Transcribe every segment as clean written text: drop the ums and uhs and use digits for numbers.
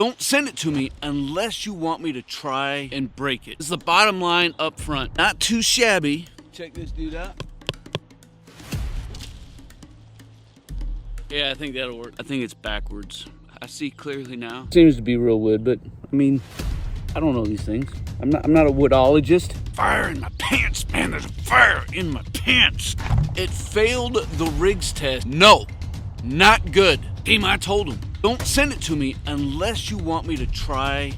Don't send it to me unless you want me to try and break it. This is the bottom line up front. Not too shabby. Check this dude out. Yeah, I think that'll work. I think it's backwards. I see clearly now. Seems to be real wood, but I mean, I don't know these things. I'm not a woodologist. Fire in my pants, man. There's a fire in my pants. It failed the rigs test. No, not good. Team, I told them, don't send it to me unless you want me to try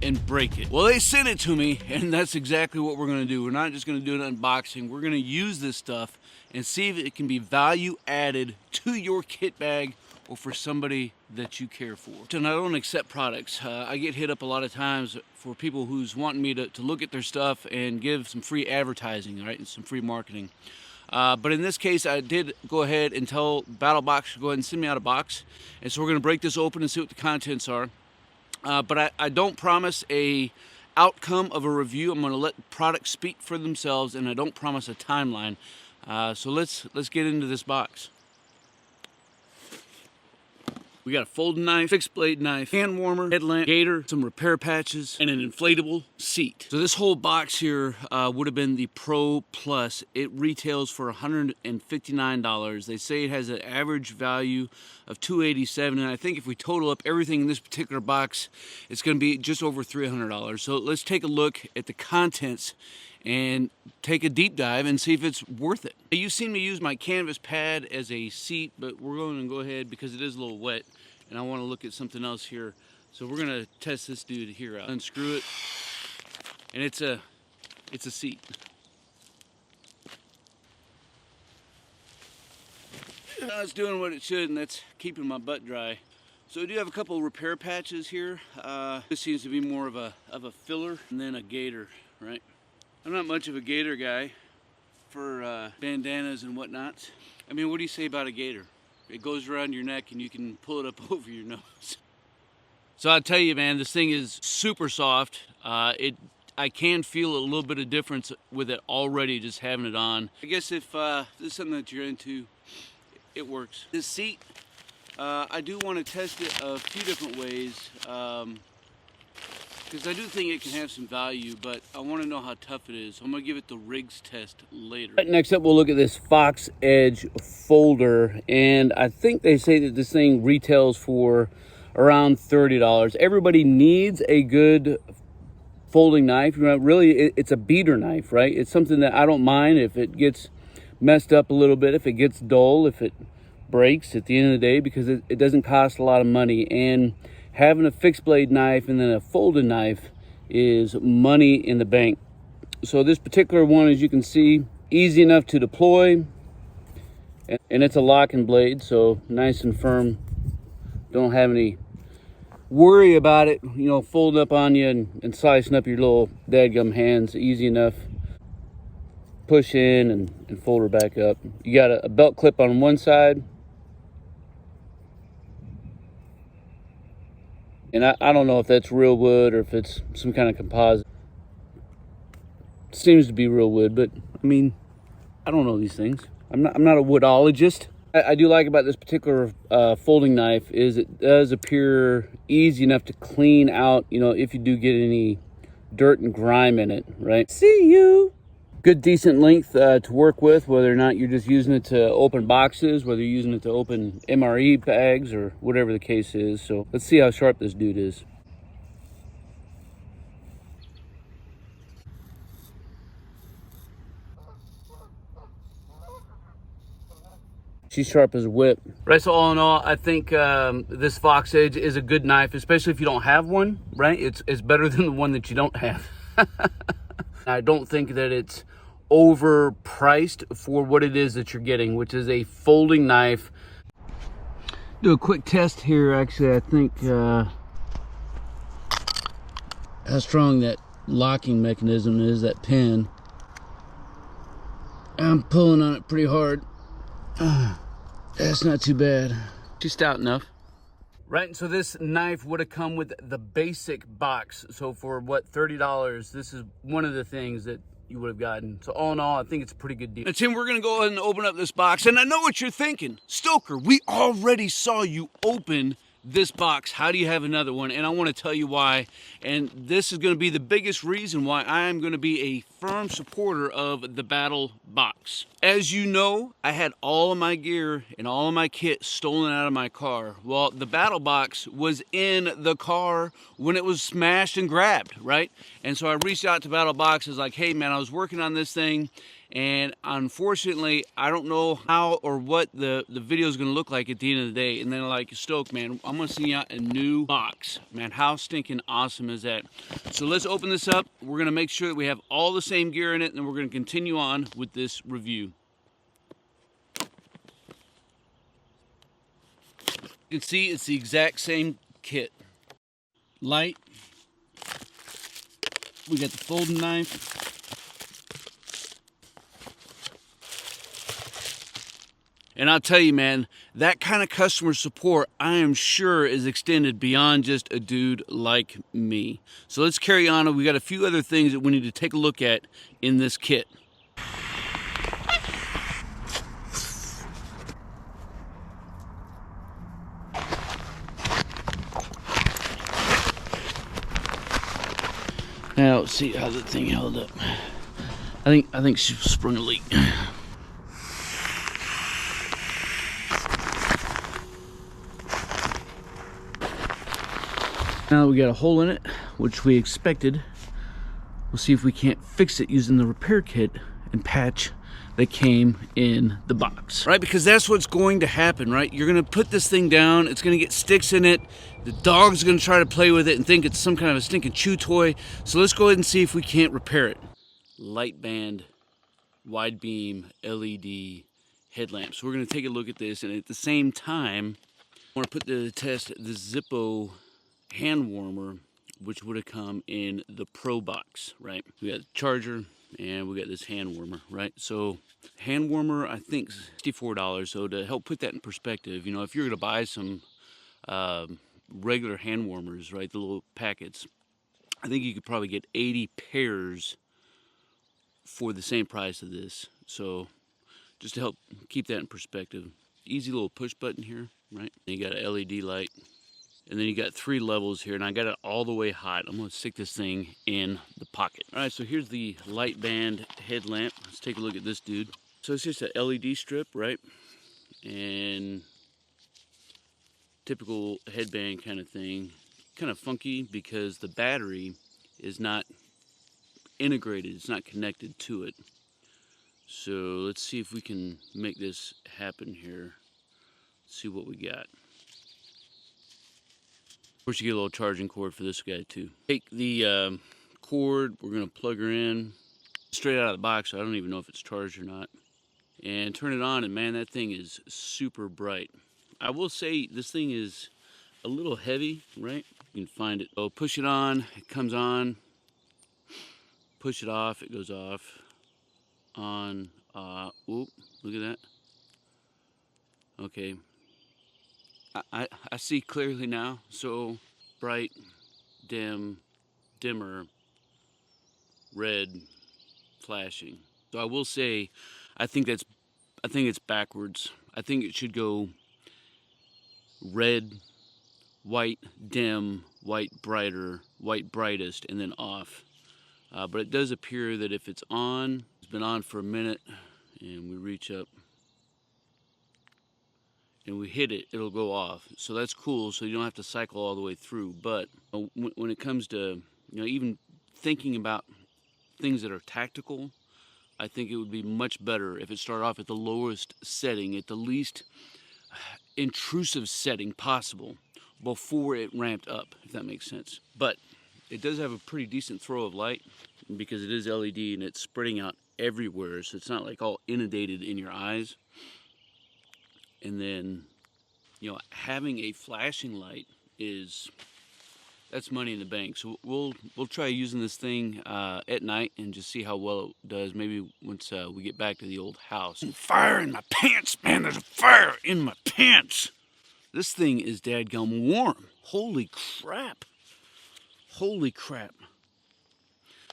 and break it. Well, they sent it to me, and that's exactly what we're gonna do. We're not just gonna do an unboxing. We're gonna use this stuff and see if it can be value added to your kit bag or for somebody that you care for. And I don't accept products. I get hit up a lot of times for people who's wanting me to look at their stuff and give some free advertising, right, and some free marketing. But in this case, I did go ahead and tell BattlBox to go ahead and send me out a box. And so we're gonna break this open and see what the contents are. But I don't promise a outcome of a review. I'm gonna let products speak for themselves, and I don't promise a timeline. So let's get into this box. We got a folding knife, fixed blade knife, hand warmer, headlamp, gator, some repair patches, and an inflatable seat. So this whole box here would have been the Pro Plus. It retails for $159. They say it has an average value of $287, and I think if we total up everything in this particular box, it's gonna be just over $300. So let's take a look at the contents and take a deep dive and see if it's worth it. You've seen me use my canvas pad as a seat, but we're going to go ahead because it is a little wet and I want to look at something else here. So we're going to test this dude here out. Unscrew it, and it's a seat. It's doing what it should, and that's keeping my butt dry. So I do have a couple of repair patches here. This seems to be more of a filler, and then a gator, right? I'm not much of a gator guy for bandanas and whatnot. I mean, what do you say about a gator? It goes around your neck and you can pull it up over your nose. So I'll tell you, man, this thing is super soft. I can feel a little bit of difference with it already just having it on. I guess if this is something that you're into, it works. This seat, I do want to test it a few different ways. Because I do think it can have some value, but I want to know how tough it is. So I'm going to give it the rigs test later. Right, next up, we'll look at this Fox Edge folder. And I think they say that this thing retails for around $30. Everybody needs a good folding knife. You know, really, it's a beater knife, right? It's something that I don't mind if it gets messed up a little bit, if it gets dull, if it breaks at the end of the day, because it doesn't cost a lot of money. And having a fixed blade knife and then a folded knife is money in the bank. So this particular one, as you can see, easy enough to deploy, and it's a locking blade, so nice and firm. Don't have any worry about it, you know, folding up on you and slicing up your little dadgum hands. Easy enough. Push in and fold her back up. You got a belt clip on one side. And I don't know if that's real wood or if it's some kind of composite. It seems to be real wood, but I mean, I don't know these things. I'm not a woodologist. I do like about this particular folding knife is it does appear easy enough to clean out, you know, if you do get any dirt and grime in it, right? See you. Good decent length to work with, whether or not you're just using it to open boxes, whether you're using it to open MRE bags or whatever the case is. So let's see how sharp this dude is. She's sharp as a whip. Right, so all in all, I think this Fox Edge is a good knife, especially if you don't have one, right? It's better than the one that you don't have. I don't think that it's overpriced for what it is that you're getting, which is a folding knife. Do a quick test here. Actually, I think how strong that locking mechanism is, that pin. I'm pulling on it pretty hard. That's not too bad. Just stout enough. Right, and so this knife would have come with the basic box. So for what, $30, this is one of the things that you would have gotten. So all in all, I think it's a pretty good deal. Now, Tim, we're gonna go ahead and open up this box. And I know what you're thinking. Stoker, we already saw you open this box, how do you have another one? And I want to tell you why. And this is going to be the biggest reason why I am going to be a firm supporter of the Battle Box. As you know, I had all of my gear and all of my kit stolen out of my car. Well, the Battle Box was in the car when it was smashed and grabbed, right? And so I reached out to Battle Box. I was like, hey man, I was working on this thing, and unfortunately, I don't know how or what the video is going to look like at the end of the day. And then like, Stoke, man, I'm going to send you out a new box. Man, how stinking awesome is that? So let's open this up. We're going to make sure that we have all the same gear in it, and then we're going to continue on with this review. You can see it's the exact same kit. Light. We got the folding knife. And I'll tell you, man, that kind of customer support, I am sure, is extended beyond just a dude like me. So let's carry on. We got a few other things that we need to take a look at in this kit. Now let's see how the thing held up. I think she sprung a leak. Now that we got a hole in it, which we expected, we'll see if we can't fix it using the repair kit and patch that came in the box. Right, because that's what's going to happen, right? You're gonna put this thing down, it's gonna get sticks in it, the dog's gonna try to play with it and think it's some kind of a stinking chew toy. So let's go ahead and see if we can't repair it. Light band, wide beam, LED headlamp. So we're gonna take a look at this, and at the same time, I wanna put to the test the Zippo hand warmer, which would have come in the Pro box, right? We got the charger and we got this hand warmer, right? So hand warmer, I think $64. So to help put that in perspective, you know, if you're gonna buy some regular hand warmers, right, the little packets, I think you could probably get 80 pairs for the same price of this. So just to help keep that in perspective, easy little push button here, right? And you got an LED light. And then you got 3 levels here, and I got it all the way hot. I'm gonna stick this thing in the pocket. All right, so here's the light band headlamp. Let's take a look at this dude. So it's just a LED strip, right? And typical headband kind of thing. Kind of funky because the battery is not integrated. It's not connected to it. So let's see if we can make this happen here. Let's see what we got. Of course, you get a little charging cord for this guy too. Take the cord, we're gonna plug her in straight out of the box, so I don't even know if it's charged or not. And turn it on, and man, that thing is super bright. I will say this thing is a little heavy, right? You can find it. Oh, push it on, it comes on. Push it off, it goes off. On, whoop, look at that. Okay. I see clearly now. So bright, dim, dimmer, red, flashing. So I will say, I think it's backwards. I think it should go red, white, dim, white, brighter, white, brightest, and then off. But it does appear that if it's on, it's been on for a minute, and we reach up and we hit it, it'll go off. So that's cool, so you don't have to cycle all the way through. But when it comes to, you know, even thinking about things that are tactical, I think it would be much better if it started off at the lowest setting, at the least intrusive setting possible, before it ramped up, if that makes sense. But it does have a pretty decent throw of light because it is LED and it's spreading out everywhere, so it's not like all inundated in your eyes. And then, you know, having a flashing light that's money in the bank. So we'll try using this thing at night and just see how well it does. Maybe once we get back to the old house. Fire in my pants, man! There's a fire in my pants. This thing is dadgum warm. Holy crap! Holy crap!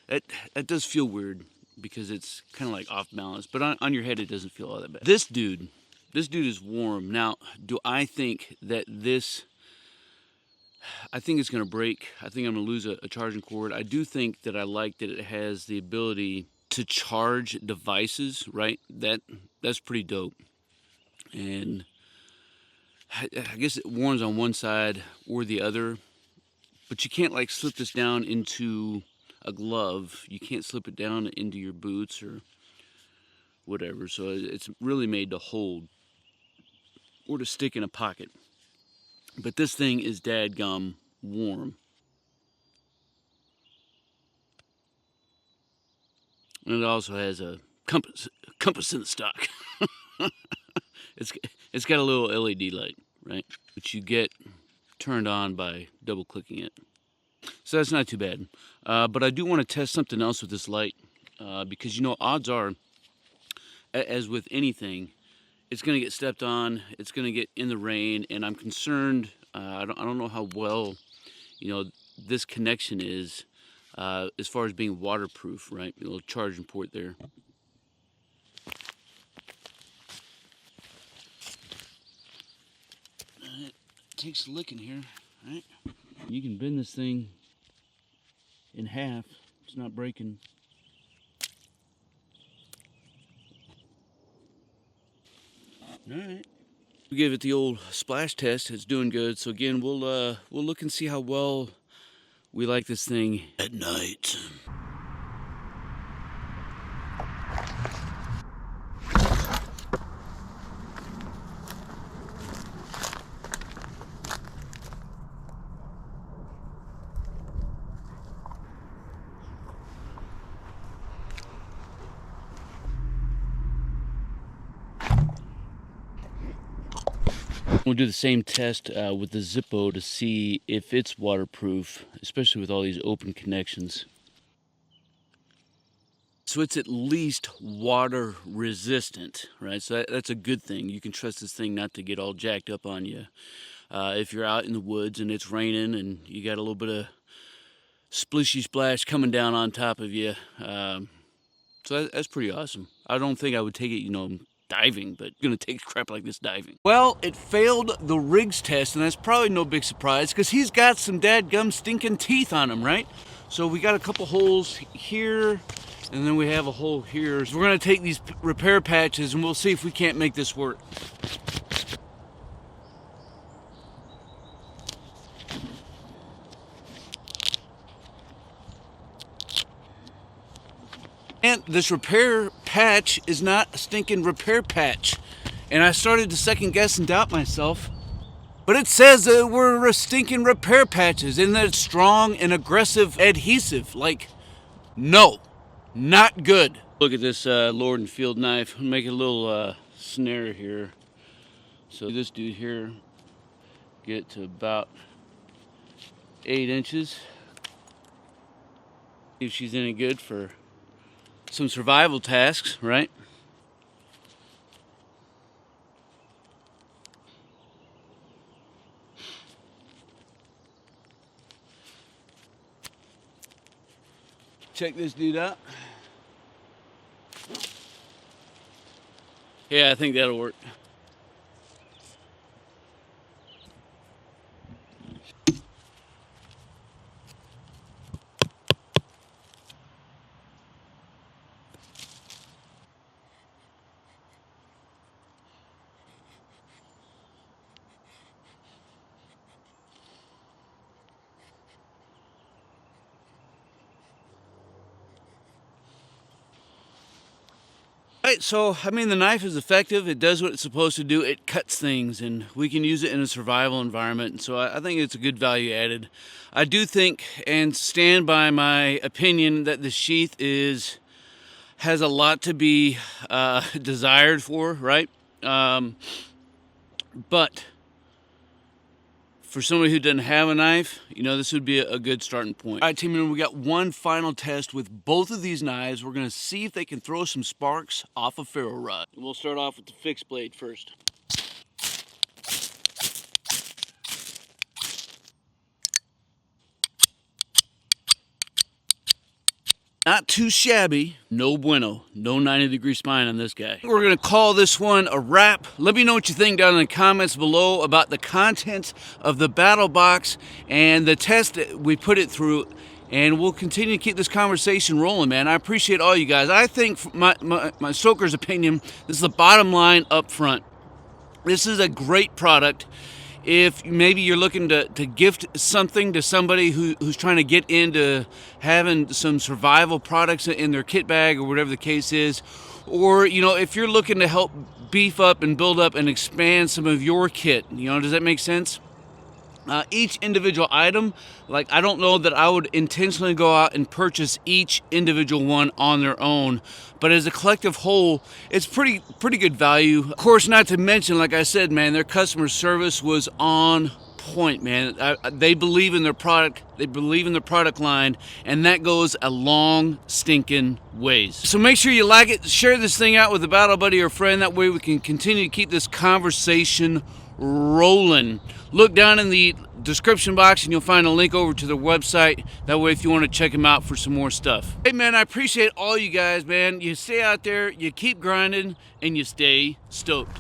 That does feel weird because it's kind of like off balance. But on your head, it doesn't feel all that bad. This dude is warm. Now, do I think that this I think it's going to break. I think I'm going to lose a charging cord. I do think that I like that it has the ability to charge devices, right? That's pretty dope. And I guess it warms on one side or the other, but you can't like slip this down into a glove. You can't slip it down into your boots or whatever. So it's really made to hold or to stick in a pocket. But this thing is dadgum warm. And it also has a compass in the stock. It's got a little LED light, right? Which you get turned on by double clicking it. So that's not too bad. But I do want to test something else with this light, because you know, odds are, as with anything, it's going to get stepped on, it's going to get in the rain, and I'm concerned. I don't know how well, you know, this connection is as far as being waterproof, right? A little charging port there. It takes a lick in here, right? You can bend this thing in half. It's not breaking. All right. We give it the old splash test. It's doing good. So again, we'll look and see how well we like this thing at night. We'll do the same test with the Zippo to see if it's waterproof, especially with all these open connections. So it's at least water resistant, right? So that's a good thing. You can trust this thing not to get all jacked up on you. If you're out in the woods and it's raining and you got a little bit of splishy splash coming down on top of you. So that's pretty awesome. I don't think I would take it, you know, diving, but gonna take crap like this diving. Well, it failed the rigs test, and that's probably no big surprise because he's got some dadgum stinking teeth on him, right? So we got a couple holes here, and then we have a hole here. So we're gonna take these repair patches and we'll see if we can't make this work. And this repair patch is not a stinking repair patch. And I started to second guess and doubt myself. But it says that we're stinking repair patches and that it's strong and aggressive adhesive. Like, no, not good. Look at this Lord and Field knife. Make a little snare here. So this dude here, get to about 8 inches. See if she's any good for some survival tasks, right? Check this dude out. Yeah, I think that'll work. Right, so I mean the knife is effective. It does what it's supposed to do. It cuts things, and we can use it in a survival environment. And so I think it's a good value added. I do think and stand by my opinion that the sheath has a lot to be desired for, right? But for somebody who doesn't have a knife, you know, this would be a good starting point. All right, team, we got one final test with both of these knives. We're gonna see if they can throw some sparks off a ferro rod. We'll start off with the fixed blade first. Not too shabby. No bueno. No 90-degree spine on this guy. We're going to call this one a wrap. Let me know what you think down in the comments below about the contents of the Battle Box and the test that we put it through. And we'll continue to keep this conversation rolling, man. I appreciate all you guys. I think, my stoker's opinion, this is the bottom line up front. This is a great product. If maybe you're looking to gift something to somebody who's trying to get into having some survival products in their kit bag or whatever the case is, or, you know, if you're looking to help beef up and build up and expand some of your kit, you know, does that make sense? Each individual item, like, I don't know that I would intentionally go out and purchase each individual one on their own, but as a collective whole, it's pretty good value. Of course, not to mention, like I said, man, their customer service was on point, man. They believe in their product, they believe in the product line, and that goes a long stinking ways. So make sure you like it, share this thing out with a battle buddy or friend, that way we can continue to keep this conversation rolling. Look down in the description box and you'll find a link over to their website. That way, if you want to check them out for some more stuff. Hey man, I appreciate all you guys, man. You stay out there, you keep grinding, and you stay stoked.